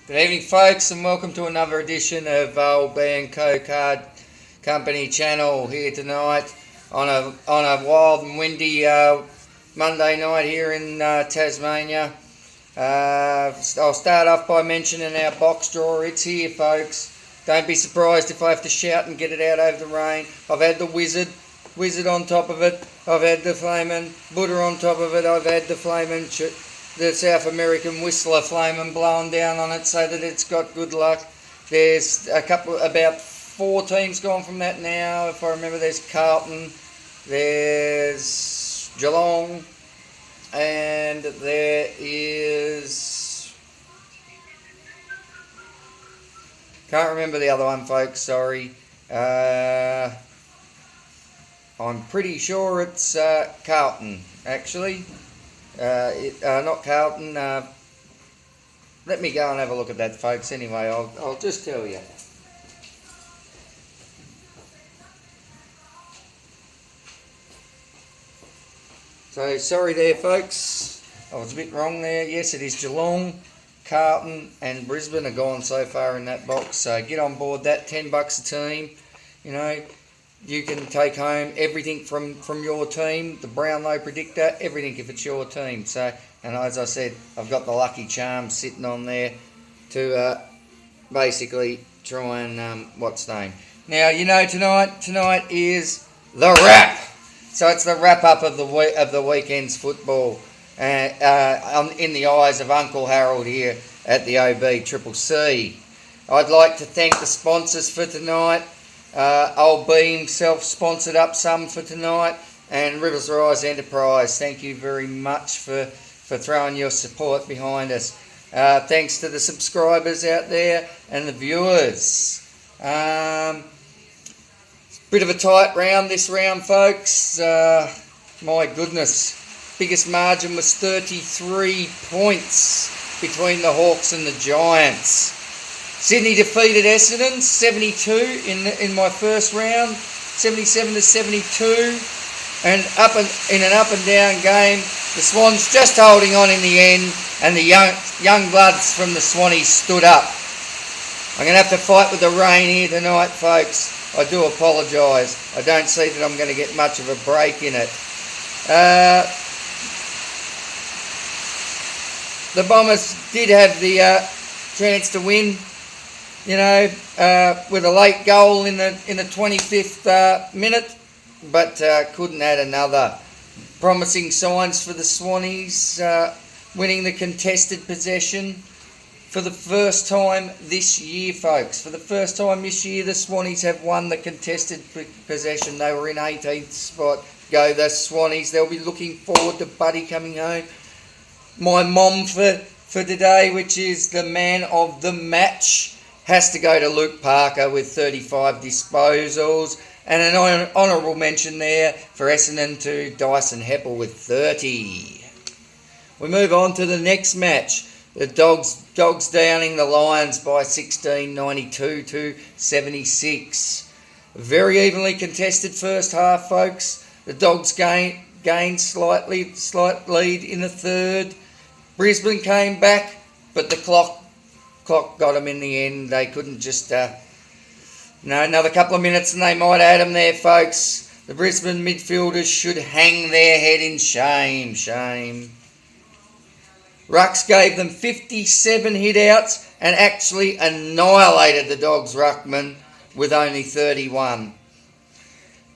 Good evening, folks, and welcome to another edition of OLE-B and Co Card Company channel here tonight on a wild and windy Monday night here in Tasmania. I'll start off by mentioning our box draw. It's here, folks. Don't be surprised if I have to shout and get it out over the rain. I've had the Wizard on top of it. I've had the flaming Buddha on top of it. I've had the flaming the South American Whistler flaming blowing down on it so that it's got good luck. There's about 4 teams gone from that now. If I remember, there's Carlton, there's Geelong, and there is... Can't remember the other one, folks, sorry. I'm pretty sure it's Carlton, actually. Not Carlton. Let me go and have a look at that, folks. Anyway, I'll just tell you. So, sorry there, folks. I was a bit wrong there. Yes, it is Geelong, Carlton and Brisbane are gone so far in that box. So, get on board that. $10 a team. You know, you can take home everything from your team, the Brownlow predictor, everything if it's your team. So, and as I said, I've got the lucky charm sitting on there to basically try and what's name. Now you know tonight is the wrap. So it's the wrap up of the weekend's football, in the eyes of Uncle Harold here at the OB-CCC. I'd like to thank the sponsors for tonight. OLE-B himself sponsored up some for tonight, and Rivers Rise Enterprise, thank you very much for throwing your support behind us. Thanks to the subscribers out there and the viewers. Bit of a tight round this round, folks. My goodness, biggest margin was 33 points between the Hawks and the Giants. Sydney defeated Essendon 72 in my first round, 77 to 72, and in an up and down game. The Swans just holding on in the end, and the young bloods from the Swannies stood up. I'm going to have to fight with the rain here tonight, folks. I do apologise. I don't see that I'm going to get much of a break in it. The Bombers did have the chance to win. You know, with a late goal in the 25th minute, but couldn't add another. Promising signs for the Swannies, winning the contested possession for the first time this year, folks. For the first time this year, the Swannies have won the contested possession. They were in 18th spot. Go the Swannies. They'll be looking forward to Buddy coming home. My mom for today, which is the man of the match, has to go to Luke Parker with 35 disposals. And an honourable mention there for Essendon to Dyson Heppel with 30. We move on to the next match. The Dogs downing the Lions by 16, 92 to 76. Very evenly contested first half, folks. The Dogs gained slight lead in the third. Brisbane came back, but the clock got them in the end. They couldn't just... another couple of minutes and they might have had them there, folks. The Brisbane midfielders should hang their head in shame. Rucks gave them 57 hit-outs and actually annihilated the Dogs' ruckman with only 31.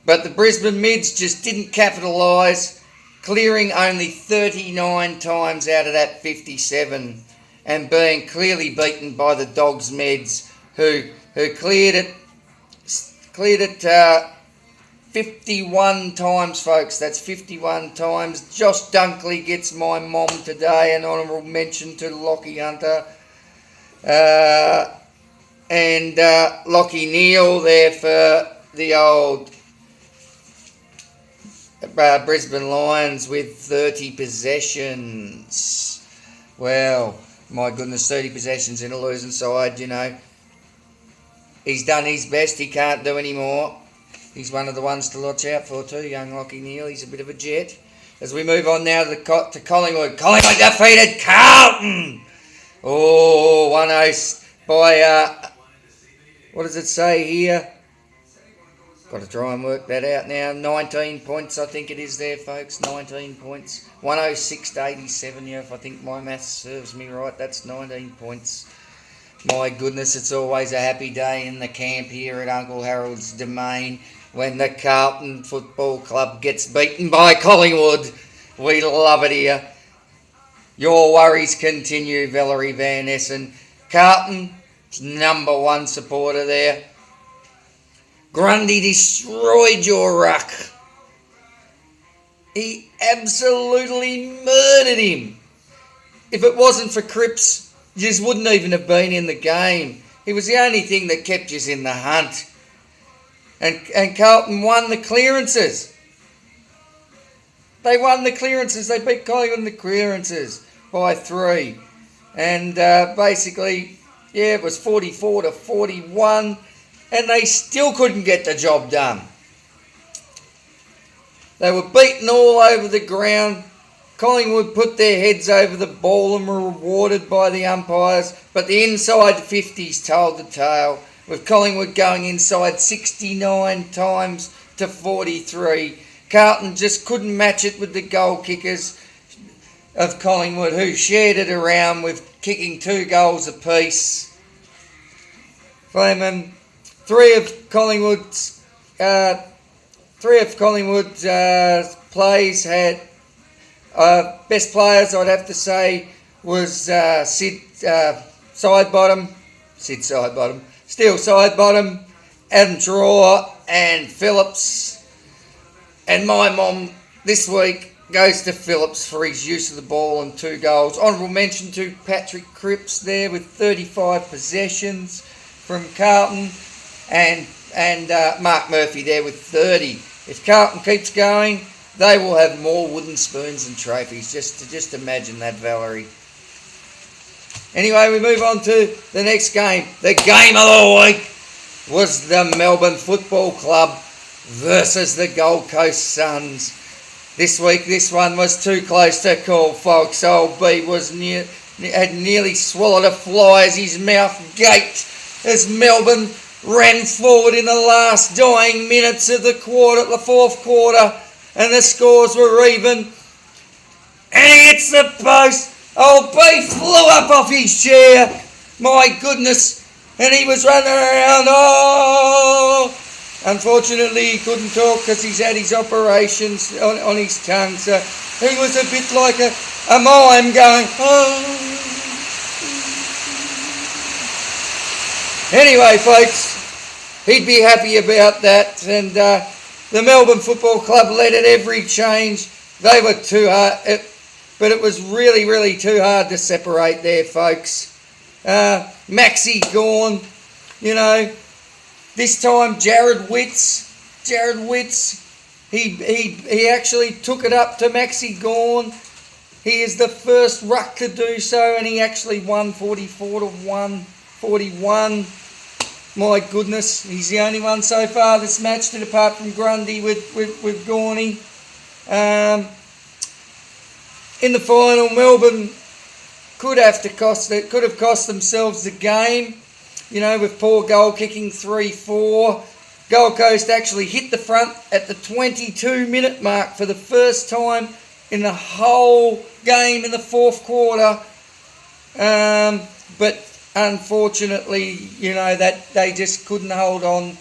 But the Brisbane mids just didn't capitalise, clearing only 39 times out of that 57. And being clearly beaten by the Dogs mids, who cleared it 51 times, folks. That's 51 times. Josh Dunkley gets my mom today. An honourable mention to Lockie Hunter. And Lockie Neal there for the old Brisbane Lions with 30 possessions. Well, my goodness, 30 possessions in a losing side, you know. He's done his best. He can't do any more. He's one of the ones to watch out for too, young Lockie Neal. He's a bit of a jet. As we move on now to Collingwood. Collingwood defeated Carlton Oh, 1-0 by, what does it say here? Got to try and work that out now. 19 points, I think it is there, folks. 19 points. 106 to 87, yeah, if I think my maths serves me right. That's 19 points. My goodness, it's always a happy day in the camp here at Uncle Harold's Domain when the Carlton Football Club gets beaten by Collingwood. We love it here. Your worries continue, Valerie Van Essen. Carlton, number one supporter there. Grundy destroyed your ruck. He absolutely murdered him. If it wasn't for Cripps, you just wouldn't even have been in the game. He was the only thing that kept you in the hunt. And Carlton won the clearances. They won the clearances. They beat Collingwood in the clearances by 3. And basically, yeah, it was 44 to 41. And they still couldn't get the job done. They were beaten all over the ground. Collingwood put their heads over the ball and were rewarded by the umpires, but the inside 50s told the tale, with Collingwood going inside 69 times to 43. Carlton just couldn't match it with the goal kickers of Collingwood, who shared it around with kicking 2 goals apiece. Fleming, three of Collingwood's plays had best players. I'd have to say was Sid Sidebottom, Steele Sidebottom, Adam Traw, and Phillips. And my mom this week goes to Phillips for his use of the ball and 2 goals. Honourable mention to Patrick Cripps there with 35 possessions from Carlton. And Mark Murphy there with 30. If Carlton keeps going, they will have more wooden spoons and trophies. Just imagine that, Valerie. Anyway, we move on to the next game. The game of the week was the Melbourne Football Club versus the Gold Coast Suns. This week, this one was too close to call, folks. OLE-B had nearly swallowed a fly as his mouth gaped as Melbourne ran forward in the last dying minutes of the fourth quarter, and the scores were even. And he hits the post. OLE-B flew up off his chair. My goodness. And he was running around. Oh! Unfortunately, he couldn't talk because he's had his operations on his tongue. So he was a bit like a mime going, oh. Anyway, folks, he'd be happy about that. And the Melbourne Football Club led at every change. They were too hard, but it was really, really too hard to separate there, folks. Maxi gone, you know. This time, Jared Witts, he actually took it up to Maxi Gawn. He is the first ruck to do so, and he actually won 44 to 141. My goodness, he's the only one so far that's matched it apart from Grundy with Gorney. In the final, Melbourne could have cost themselves the game. You know, with poor goal kicking 3-4. Gold Coast actually hit the front at the 22-minute mark for the first time in the whole game in the fourth quarter. But unfortunately, you know, that they just couldn't hold on.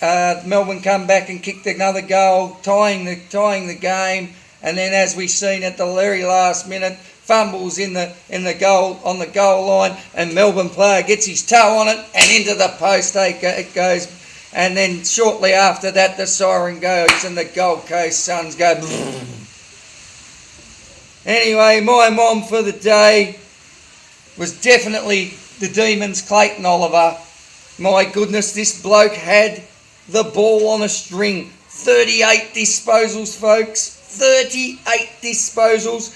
Melbourne come back and kicked another goal, tying the game. And then, as we've seen at the very last minute, fumbles in the goal on the goal line, and Melbourne player gets his toe on it and into the post it goes, and then shortly after that the siren goes and the Gold Coast Suns go. Anyway, my mom for the day was definitely the Demons' Clayton Oliver. My goodness, this bloke had the ball on a string. 38 disposals, folks. 38 disposals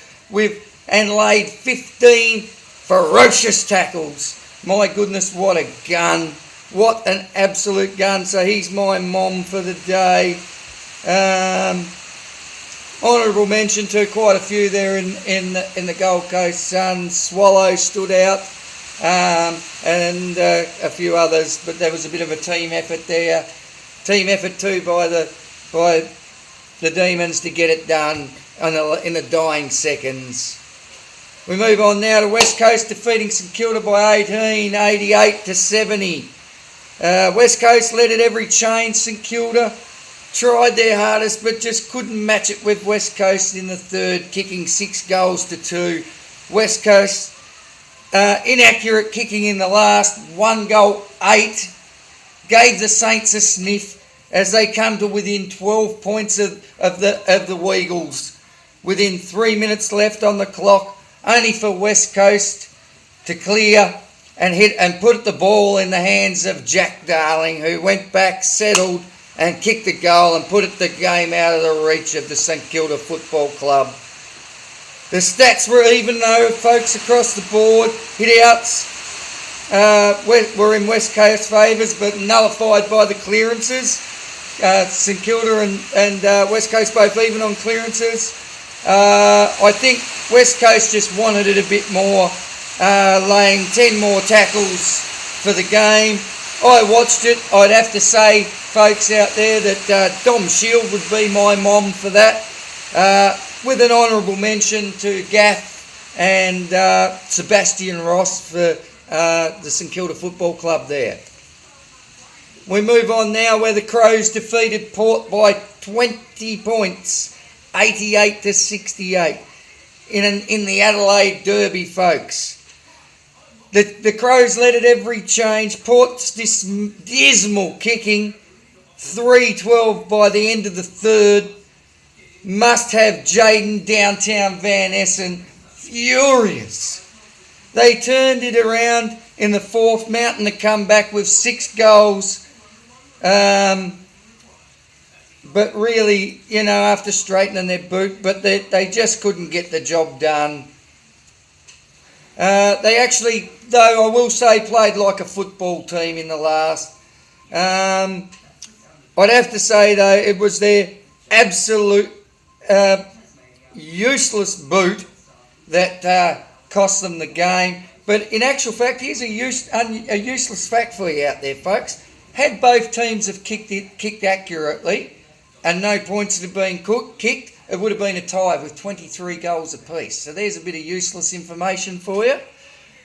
and laid 15 ferocious tackles. My goodness, what a gun. What an absolute gun. So he's my mom for the day. Honourable mention to quite a few there in the Gold Coast Suns. Swallow stood out, and a few others, but there was a bit of a team effort there. Team effort too by the Demons to get it done in the dying seconds. We move on now to West Coast defeating St Kilda by 18, 88 to 70. West Coast led at every change. St Kilda tried their hardest but just couldn't match it with West Coast in the third, kicking 6 goals to 2. West Coast inaccurate kicking in the last, 1 goal 8, gave the Saints a sniff as they come to within 12 points of the Weagles. Within 3 minutes left on the clock, only for West Coast to clear and hit and put the ball in the hands of Jack Darling, who went back, settled and kicked the goal and put the game out of the reach of the St Kilda Football Club. The stats were even though, folks, across the board. Hit-outs were in West Coast favours but nullified by the clearances. St Kilda and West Coast both even on clearances. I think West Coast just wanted it a bit more, laying 10 more tackles for the game. I watched it. I'd have to say, folks out there, that Dom Shield would be my mom for that, with an honourable mention to Gaff and Sebastian Ross for the St Kilda Football Club there. We move on now where the Crows defeated Port by 20 points, 88 to 68, in the Adelaide Derby, folks. The Crows led at every change. Port's dismal kicking, 3-12 by the end of the third. Must have Jaden Downtown Van Essen furious. They turned it around in the fourth, mounting to come back with 6 goals. But really, after straightening their boot, but they just couldn't get the job done. They actually, though I will say, played like a football team in the last. I'd have to say, though, it was their absolute useless boot that cost them the game. But in actual fact, here's a useless fact for you out there, folks. Had both teams have kicked accurately and no points had been kicked, it would have been a tie with 23 goals apiece. So there's a bit of useless information for you.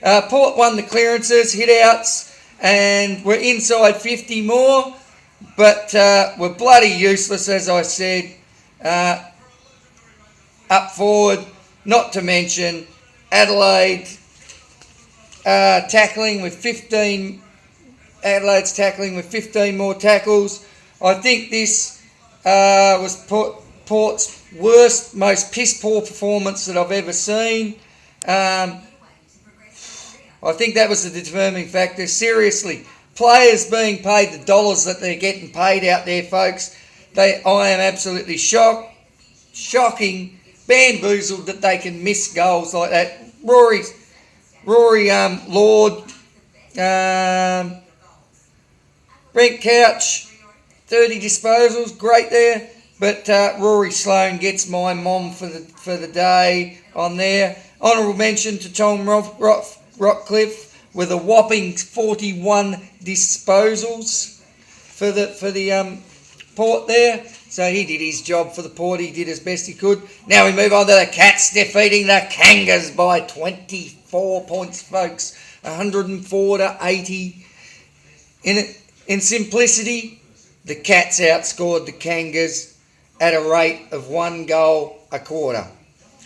Port won the clearances, hit-outs, and were inside 50 more, but were bloody useless, as I said, up forward. Not to mention Adelaide tackling with 15. Adelaide's tackling with 15 more tackles. I think this was Port's worst, most piss-poor performance that I've ever seen. I think that was the determining factor. Seriously, players being paid the dollars that they're getting paid out there, folks. I am absolutely shocking, bamboozled that they can miss goals like that. Rory Lord, Brent Couch, 30 disposals, great there. But Rory Sloane gets my mom for the day on there. Honourable mention to Tom Rockcliffe with a whopping 41 disposals for the Port there. So he did his job for the Port. He did as best he could. Now we move on to the Cats defeating the Kangas by 24 points, folks. 104 to 80. In simplicity, the Cats outscored the Kangas at a rate of 1 goal a quarter.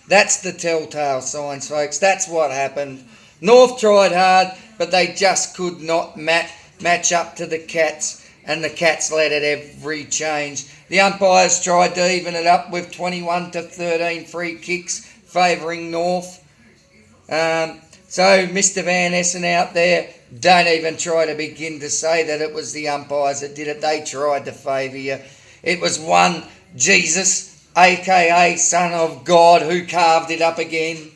That's the telltale signs, folks. That's what happened. North tried hard, but they just could not match up to the Cats, and the Cats led at every change. The umpires tried to even it up with 21 to 13 free kicks favouring North. So, Mr. Van Essen out there, don't even try to begin to say that it was the umpires that did it. They tried to favour you. It was one Jesus, a.k.a. Son of God, who carved it up again.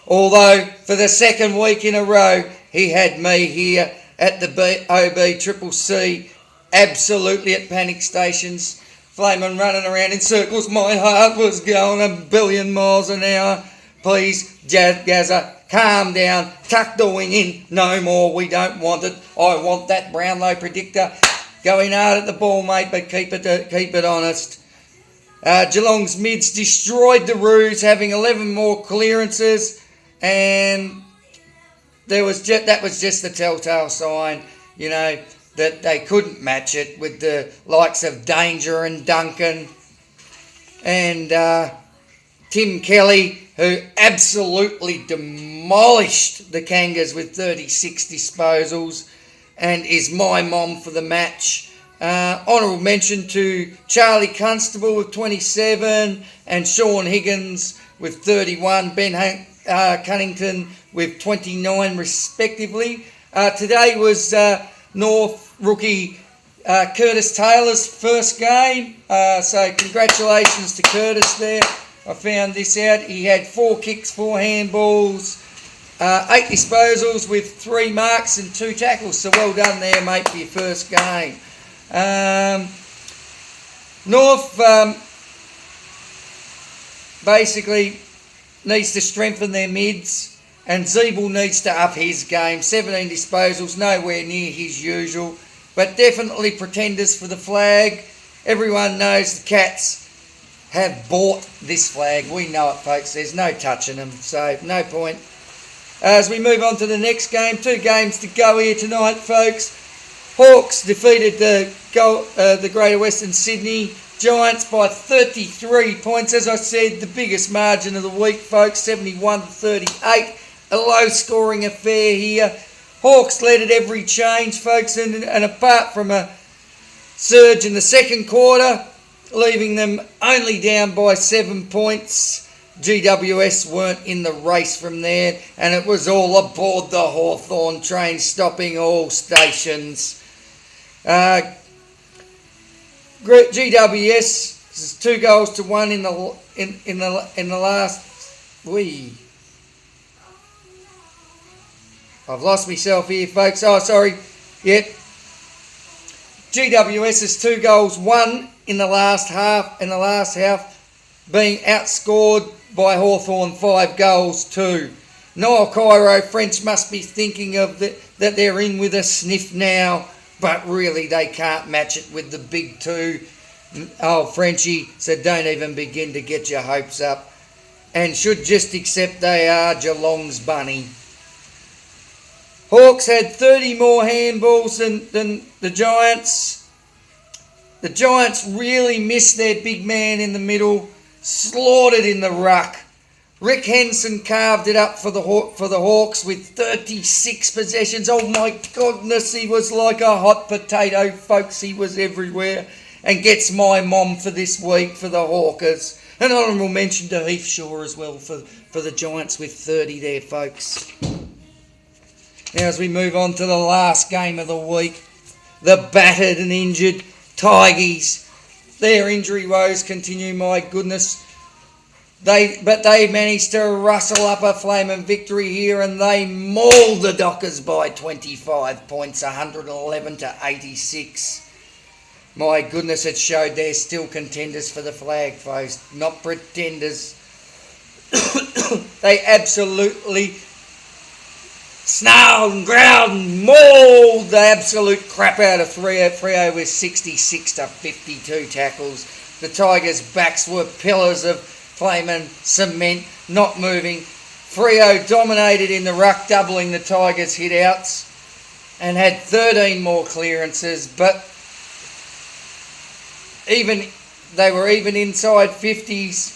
Although, for the second week in a row, he had me here at the OB-CCC, absolutely at panic stations, Flaming running around in circles. My heart was going a billion miles an hour. Please, Gazza, calm down. Tuck the wing in. No more. We don't want it. I want that Brownlow predictor. Going hard at the ball, mate, but keep it honest. Geelong's mids destroyed the Roos, having 11 more clearances, and that was just the telltale sign, you know, that they couldn't match it with the likes of Danger and Duncan and Tim Kelly, who absolutely demolished the Kangas with 36 disposals and is my mom for the match. Honourable mention to Charlie Constable with 27 and Sean Higgins with 31, Ben Cunnington with 29 respectively. Today was North rookie Curtis Taylor's first game, so congratulations to Curtis there. I found this out. He had 4 kicks, 4 handballs, 8 disposals with 3 marks and 2 tackles, so well done there, mate, for your first game. North basically needs to strengthen their mids, and Zeeble needs to up his game. 17 disposals, nowhere near his usual, but definitely pretenders for the flag. Everyone knows the Cats have bought this flag. We know it, folks. There's no touching them, so no point. As we move on to the next game, 2 games to go here tonight, folks. Hawks defeated the Greater Western Sydney Giants by 33 points. As I said, the biggest margin of the week, folks, 71-38. A low-scoring affair here. Hawks led at every change, folks, and apart from a surge in the second quarter, leaving them only down by 7 points, GWS weren't in the race from there, and it was all aboard the Hawthorn train, stopping all stations. GWS is 2-1 in the last. I've lost myself here, folks. Oh, sorry. Yep. GWS is 2-1 in the last half. In the last half, being outscored by Hawthorn 5-2. Noel Cairo French must be thinking of that they're in with a sniff now, but really they can't match it with the big 2. Oh, Frenchie, so don't even begin to get your hopes up, and should just accept they are Geelong's bunny. Hawks had 30 more handballs than the Giants. The Giants really missed their big man in the middle, slaughtered in the ruck. Rick Henson carved it up for the Hawks with 36 possessions. Oh my goodness, he was like a hot potato, folks. He was everywhere, and gets my mom for this week for the Hawkers. An honourable mention to Heath Shaw as well for the Giants with 30 there, folks. Now as we move on to the last game of the week, the battered and injured Tigers. Their injury woes continue, my goodness. They managed to rustle up a flaming victory here, and they mauled the Dockers by 25 points, 111-86. My goodness, it showed they're still contenders for the flag, folks, not pretenders. They absolutely snarled and growled and mauled the absolute crap out of Freo with 66-52 tackles. The Tigers' backs were pillars of flaming cement, not moving. Freo dominated in the ruck, doubling the Tigers' hit-outs, and had 13 more clearances, but they were even inside 50s,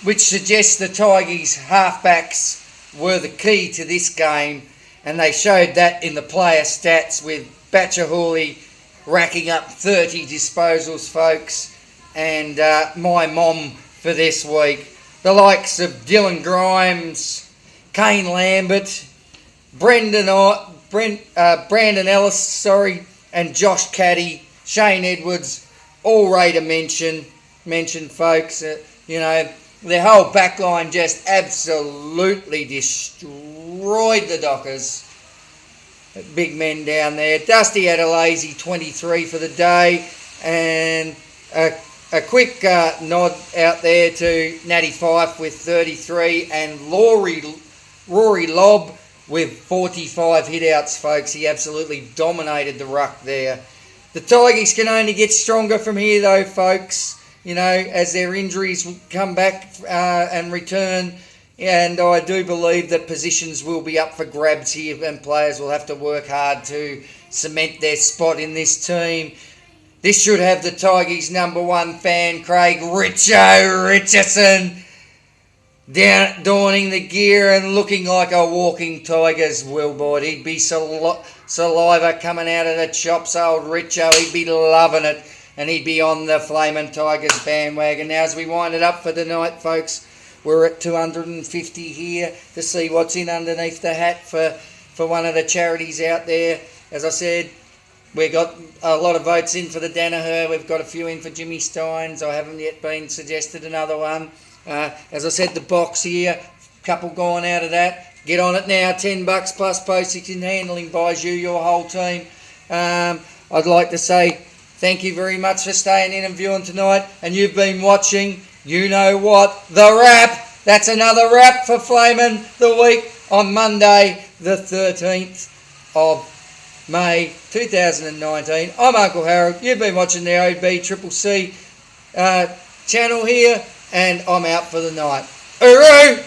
which suggests the Tigers' halfbacks were the key to this game, and they showed that in the player stats with Batchahuli racking up 30 disposals, folks, and my mom for this week. The likes of Dylan Grimes, Kane Lambert, Brandon Ellis, and Josh Caddy, Shane Edwards, all rate a mention, folks. You know, the whole backline just absolutely destroyed the Dockers. Big men down there. Dusty had a lazy 23 for the day, and a quick nod out there to Natty Fife with 33 and Rory Lobb with 45 hitouts, folks. He absolutely dominated the ruck there. The Tigers can only get stronger from here, though, folks. You know, as their injuries come back and return. And I do believe that positions will be up for grabs here and players will have to work hard to cement their spot in this team. This should have the Tigers' number one fan, Craig Richardson, donning the gear and looking like a walking Tigers billboard. He'd be saliva coming out of the chops, old Richo. He'd be loving it, and he'd be on the Flaming Tigers bandwagon. Now, as we wind it up for the night, folks, we're at 250 here to see what's in underneath the hat for one of the charities out there. As I said, we got a lot of votes in for the Danaher. We've got a few in for Jimmy Steins. I haven't yet been suggested another one. As I said, the box here, couple gone out of that. Get on it now, $10 plus postage and handling buys you your whole team. I'd like to say thank you very much for staying in and viewing tonight. And you've been watching, you know what, the wrap. That's another wrap for Flamin' the Week on Monday, the 13th of May 2019. I'm Uncle Harold. You've been watching the OLE-B channel here, and I'm out for the night. Hooroo!